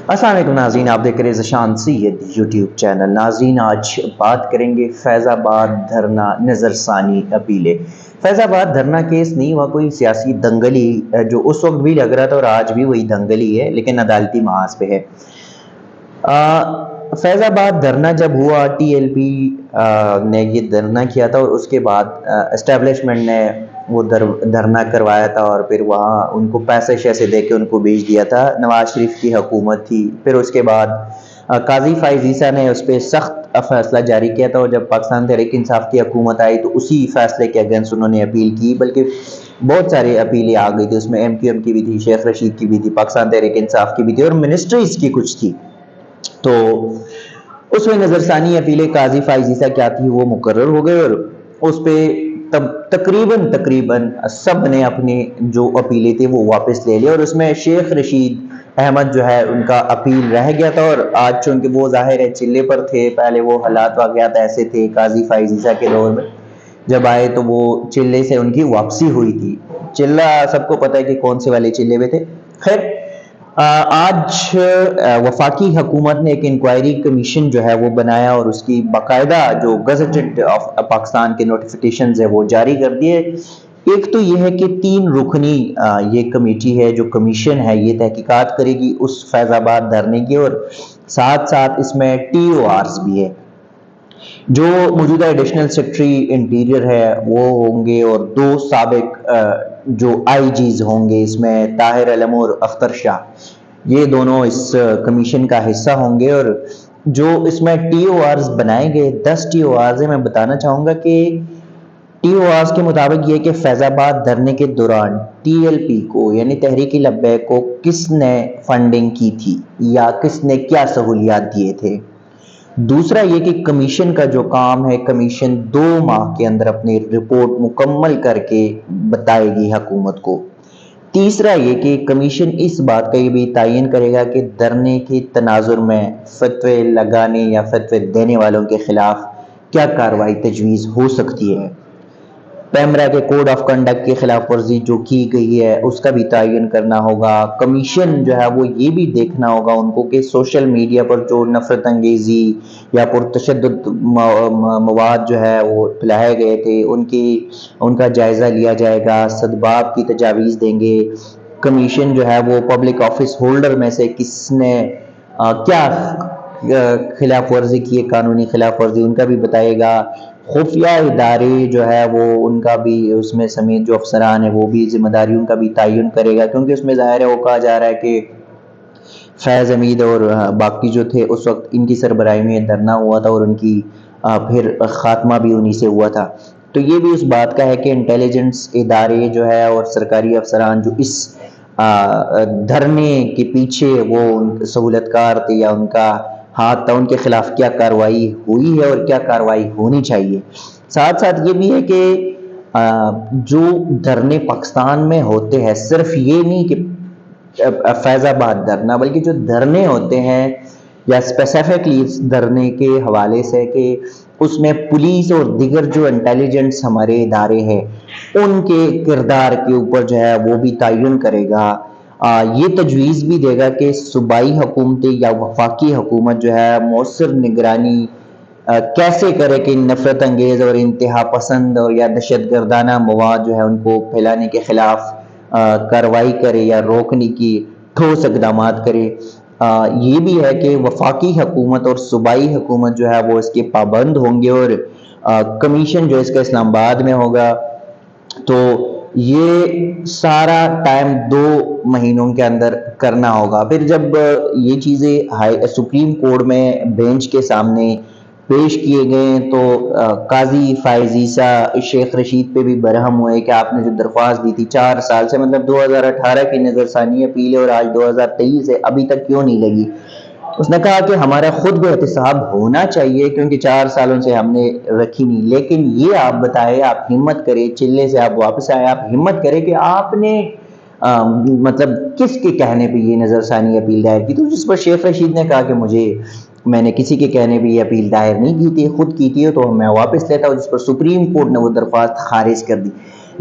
السلام علیکم ناظرین، آپ دیکھ رہے ہیں ذیشان سید یوٹیوب چینل۔ ناظرین، آج بات کریں گے فیض آباد دھرنا نظر ثانی اپیلیں۔ فیض آباد دھرنا کیس نہیں ہوا کوئی سیاسی دنگلی، جو اس وقت بھی لگ رہا تھا اور آج بھی وہی دنگلی ہے، لیکن عدالتی محاذ پہ ہے۔ فیض آباد دھرنا جب ہوا، ٹی ایل پی نے یہ دھرنا کیا تھا اور اس کے بعد اسٹیبلشمنٹ نے وہ دھرنا کروایا تھا اور پھر وہاں ان کو پیسے شیسے دے کے ان کو بھیج دیا تھا۔ نواز شریف کی حکومت تھی۔ پھر اس کے بعد قاضی فائز عیسیٰ نے اس پہ سخت فیصلہ جاری کیا تھا، اور جب پاکستان تحریک انصاف کی حکومت آئی تو اسی فیصلے کے اگینسٹ انہوں نے اپیل کی، بلکہ بہت سارے اپیلیں آ گئی تھی۔ اس میں ایم کیو ایم کی بھی تھی، شیخ رشید کی بھی تھی، پاکستان تحریک انصاف کی بھی تھی، اور منسٹریز کی کچھ تھی۔ تو اس میں نظر ثانی اپیلیں قاضی فائز عیسیٰ کیا تھی وہ مقرر ہو گئے، اور اس پہ تقریباً سب نے اپنی جو اپیلیں تھے وہ واپس لے لی، اور اس میں شیخ رشید احمد جو ہے ان کا اپیل رہ گیا تھا۔ اور آج چونکہ وہ ظاہر ہے چلے پر تھے، پہلے وہ حالات واقعات ایسے تھے قاضی فائز عیسیٰ کے دور میں، جب آئے تو وہ چلے سے ان کی واپسی ہوئی تھی۔ چلہ سب کو پتہ ہے کہ کون سے والے چلے میں تھے۔ خیر، آج وفاقی حکومت نے ایک انکوائری کمیشن جو ہے وہ بنایا، اور اس کی باقاعدہ جو گزٹڈ آف پاکستان کے نوٹیفیکیشنز ہے وہ جاری کر دیے۔ ایک تو یہ ہے کہ 3 رکنی یہ کمیٹی ہے، جو کمیشن ہے یہ تحقیقات کرے گی اس فیض آباد دھرنے کی، اور ساتھ ساتھ اس میں ٹی او آرز بھی ہے۔ جو موجودہ ایڈیشنل سیکرٹری انٹیریئر ہے وہ ہوں گے، اور 2 سابق جو آئی جیز ہوں گے، اس میں طاہر علم اور اختر شاہ، یہ دونوں اس کمیشن کا حصہ ہوں گے۔ اور جو اس میں ٹی او آرز بنائے گئے 10 ٹی او آرز ہیں۔ میں بتانا چاہوں گا کہ ٹی او آرز کے مطابق یہ کہ فیض آباد دھرنے کے دوران ٹی ایل پی کو یعنی تحریک لبیک کو کس نے فنڈنگ کی تھی یا کس نے کیا سہولیات دیے تھے۔ دوسرا یہ کہ کمیشن کا جو کام ہے، کمیشن 2 ماہ کے اندر اپنی رپورٹ مکمل کر کے بتائے گی حکومت کو۔ تیسرا یہ کہ کمیشن اس بات کا یہ بھی تعین کرے گا کہ دھرنے کے تناظر میں فتوے لگانے یا فتوے دینے والوں کے خلاف کیا کارروائی تجویز ہو سکتی ہے۔ پیمرا کے کوڈ آف کنڈکٹ کی خلاف ورزی جو کی گئی ہے اس کا بھی تعین کرنا ہوگا۔ کمیشن جو ہے وہ یہ بھی دیکھنا ہوگا ان کو کہ سوشل میڈیا پر جو نفرت انگیزی یا پرتشدد مواد جو ہے وہ پھیلائے گئے تھے ان کا جائزہ لیا جائے گا، سدباب کی تجاویز دیں گے۔ کمیشن جو ہے وہ پبلک آفس ہولڈر میں سے کس نے کیا خلاف ورزی کی ہے، قانونی خلاف ورزی، ان کا بھی بتائے گا۔ خفیہ ادارے جو ہے وہ ان کا بھی اس میں سمیت جو افسران ہیں وہ بھی ذمہ داریوں کا بھی تعین کرے گا، کیونکہ اس میں ظاہر ہے وہ کہا جا رہا ہے کہ فیض حمید اور باقی جو تھے اس وقت ان کی سربراہی میں دھرنا ہوا تھا، اور ان کی پھر خاتمہ بھی انہی سے ہوا تھا۔ تو یہ بھی اس بات کا ہے کہ انٹیلیجنس ادارے جو ہے اور سرکاری افسران جو اس دھرنے کے پیچھے وہ سہولت کار تھے یا ان کا ہاتھ تھا، ان کے خلاف کیا کارروائی ہوئی ہے اور کیا کارروائی ہونی چاہیے۔ ساتھ ساتھ یہ بھی ہے کہ جو دھرنے پاکستان میں ہوتے ہیں، صرف یہ نہیں کہ فیض آباد دھرنا، بلکہ جو دھرنے ہوتے ہیں یا اسپیسیفکلی اس دھرنے کے حوالے سے کہ اس میں پولیس اور دیگر جو انٹیلیجنس ہمارے ادارے ہیں ان کے کردار کے اوپر جو ہے وہ بھی تعین کرے گا۔ یہ تجویز بھی دے گا کہ صوبائی حکومتیں یا وفاقی حکومت جو ہے مؤثر نگرانی کیسے کرے کہ نفرت انگیز اور انتہا پسند اور یا دہشت گردانہ مواد جو ہے ان کو پھیلانے کے خلاف کارروائی کرے یا روکنے کی ٹھوس اقدامات کرے۔ یہ بھی ہے کہ وفاقی حکومت اور صوبائی حکومت جو ہے وہ اس کے پابند ہوں گے، اور کمیشن جو اس کا اسلام آباد میں ہوگا۔ تو یہ سارا ٹائم 2 مہینوں کے اندر کرنا ہوگا۔ پھر جب یہ چیزیں سپریم کورٹ میں بینچ کے سامنے پیش کیے گئے تو قاضی فائز عیسیٰ شیخ رشید پہ بھی برہم ہوئے کہ آپ نے جو درخواست دی تھی 4 سال سے، مطلب 2018 کی نظر ثانی اپیل ہے اور آج 2023 ہے، ابھی تک کیوں نہیں لگی؟ اس نے کہا کہ ہمارا خود بھی احتساب ہونا چاہیے کیونکہ 4 سالوں سے ہم نے رکھی نہیں، لیکن یہ آپ بتائے، آپ ہمت کرے، چلے سے آپ واپس آئے، آپ ہمت کرے کہ آپ نے مطلب کس کے کہنے پہ یہ نظر ثانی اپیل دائر کی؟ تو جس پر شیخ رشید نے کہا کہ میں نے کسی کے کہنے پہ یہ اپیل دائر نہیں کی تھی، خود کی تھی تو میں واپس لیتا ہوں، جس پر سپریم کورٹ نے وہ درخواست خارج کر دی۔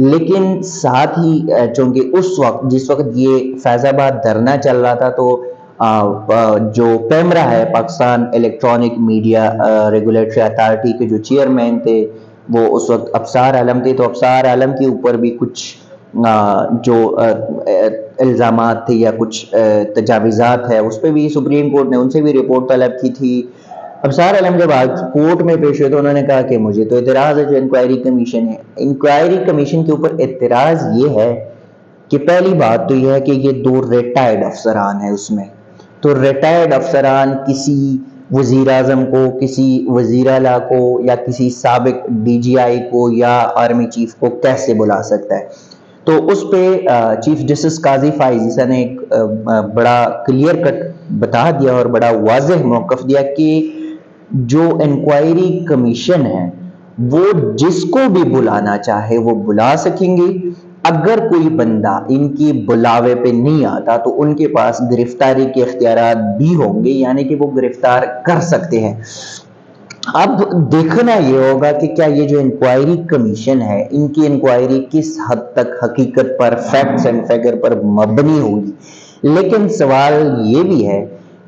لیکن ساتھ ہی چونکہ اس وقت جس وقت یہ فیض آباد دھرنا چل رہا تھا تو جو پیمرا ہے Pakistan electronic media regulatory authority کے جو چیئرمین تھے وہ اس وقت ابصار عالم تھے، تو ابصار عالم کے اوپر بھی کچھ جو الزامات تھے یا کچھ تجاویزات ہے اس پہ بھی سپریم کورٹ نے ان سے بھی رپورٹ طلب کی تھی۔ ابصار عالم جب آج کورٹ میں پیش ہوئے تو انہوں نے کہا کہ مجھے تو اعتراض ہے جو انکوائری کمیشن ہے، انکوائری کمیشن کے اوپر اعتراض یہ ہے کہ پہلی بات تو یہ ہے کہ یہ 2 ریٹائرڈ افسران ہیں اس میں، تو ریٹائرڈ افسران کسی وزیر اعظم کو، کسی وزیر اعلیٰ کو یا کسی سابق ڈی جی آئی کو یا آرمی چیف کو کیسے بلا سکتا ہے؟ تو اس پہ چیف جسٹس قاضی فائز عیسیٰ نے ایک بڑا کلیئر کٹ بتا دیا اور بڑا واضح موقف دیا کہ جو انکوائری کمیشن ہے وہ جس کو بھی بلانا چاہے وہ بلا سکیں گے، اگر کوئی بندہ ان کی بلاوے پہ نہیں آتا تو ان کے پاس گرفتاری کے اختیارات بھی ہوں گے، یعنی کہ وہ گرفتار کر سکتے ہیں۔ اب دیکھنا یہ ہوگا کہ کیا یہ جو انکوائری کمیشن ہے ان کی انکوائری کس حد تک حقیقت پر، فیکٹس اینڈ فگر پر مبنی ہوگی۔ لیکن سوال یہ بھی ہے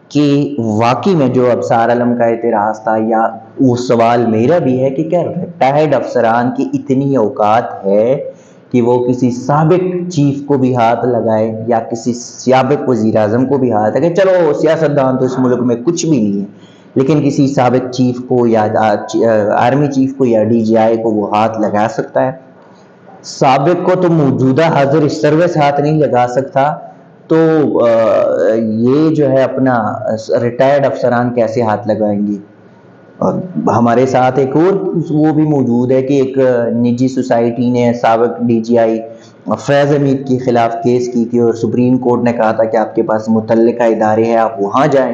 کہ واقعی میں جو ابصار عالم کا اعتراض تھا یا وہ سوال میرا بھی ہے کہ کیا ریٹائرڈ افسران کی اتنی اوقات ہے کہ وہ کسی سابق چیف کو بھی ہاتھ لگائے یا کسی سابق وزیر اعظم کو بھی ہاتھ لگائے؟ چلو سیاستدان تو اس ملک میں کچھ بھی نہیں ہے، لیکن کسی سابق چیف کو یا آرمی چیف کو یا ڈی جی آئی کو وہ ہاتھ لگا سکتا ہے۔ سابق کو تو موجودہ حاضر اس سروس ہاتھ نہیں لگا سکتا، تو یہ جو ہے اپنا ریٹائرڈ افسران کیسے ہاتھ لگائیں گے؟ اور ہمارے ساتھ ایک اور وہ بھی موجود ہے کہ ایک نجی سوسائٹی نے سابق ڈی جی آئی فیض حمید کے خلاف کیس کی تھی اور سپریم کورٹ نے کہا تھا کہ آپ کے پاس متعلقہ ادارے ہیں، آپ وہاں جائیں۔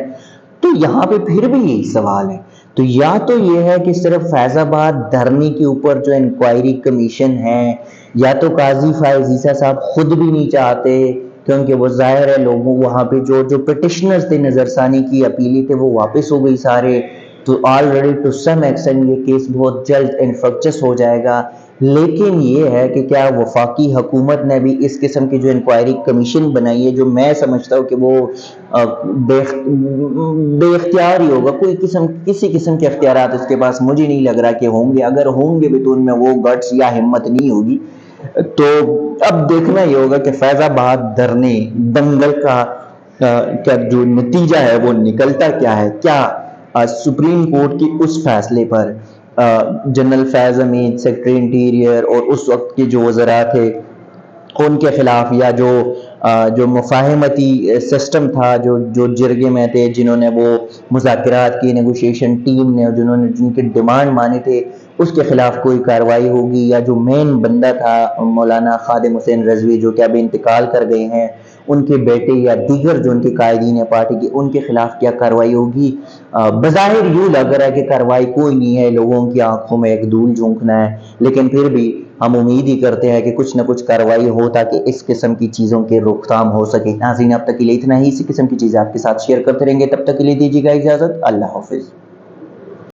تو یہاں پہ پھر بھی یہی سوال ہے، تو یا تو یہ ہے کہ صرف فیض آباد دھرنے کے اوپر جو انکوائری کمیشن ہے، یا تو قاضی فائز عیسیٰ صاحب خود بھی نہیں چاہتے کیونکہ وہ ظاہر ہے لوگوں وہاں پہ جو پٹیشنرز تھے نظر ثانی کی اپیلی تھے وہ واپس ہو گئی سارے، تو آلریڈی ٹو سم ایکسٹینٹ یہ کیس بہت جلد انفرکچس ہو جائے گا۔ لیکن یہ ہے کہ کیا وفاقی حکومت نے بھی اس قسم کی جو انکوائری کمیشن بنائی ہے، جو میں سمجھتا ہوں کہ وہ بے اختیار ہی ہوگا، کسی قسم کے اختیارات اس کے پاس مجھے نہیں لگ رہا کہ ہوں گے، اگر ہوں گے بھی تو ان میں وہ گٹس یا ہمت نہیں ہوگی۔ تو اب دیکھنا یہ ہوگا کہ فیض آباد دھرنے دنگل کا جو نتیجہ ہے وہ نکلتا کیا ہے۔ کیا سپریم کورٹ کی اس فیصلے پر جنرل فیض حمید، سیکرٹری انٹیریئر اور اس وقت کے جو وزراء تھے ان کے خلاف، یا جو مفاہمتی سسٹم تھا جو جرگے میں تھے، جنہوں نے وہ مذاکرات کی، نیگوشیشن ٹیم نے، جنہوں نے جن کے ڈیمانڈ مانے تھے، اس کے خلاف کوئی کارروائی ہوگی؟ یا جو مین بندہ تھا مولانا خادم حسین رضوی جو کہ ابھی انتقال کر گئے ہیں، ان کے بیٹے یا دیگر جو ان کے قائدین ہیں پارٹی کے، ان کے خلاف کیا کارروائی ہوگی؟ بظاہر یوں لگ رہا ہے کہ کارروائی کوئی نہیں ہے، لوگوں کی آنکھوں میں ایک دھول جھونکنا ہے، لیکن پھر بھی ہم امید ہی کرتے ہیں کہ کچھ نہ کچھ کارروائی ہو تاکہ اس قسم کی چیزوں کے روک تھام ہو سکے۔ ناظرین اب تک کے لیے اتنا ہی، اسی قسم کی چیزیں آپ کے ساتھ شیئر کرتے رہیں گے، تب تک کے لیے دیجیے گا اجازت، اللہ حافظ۔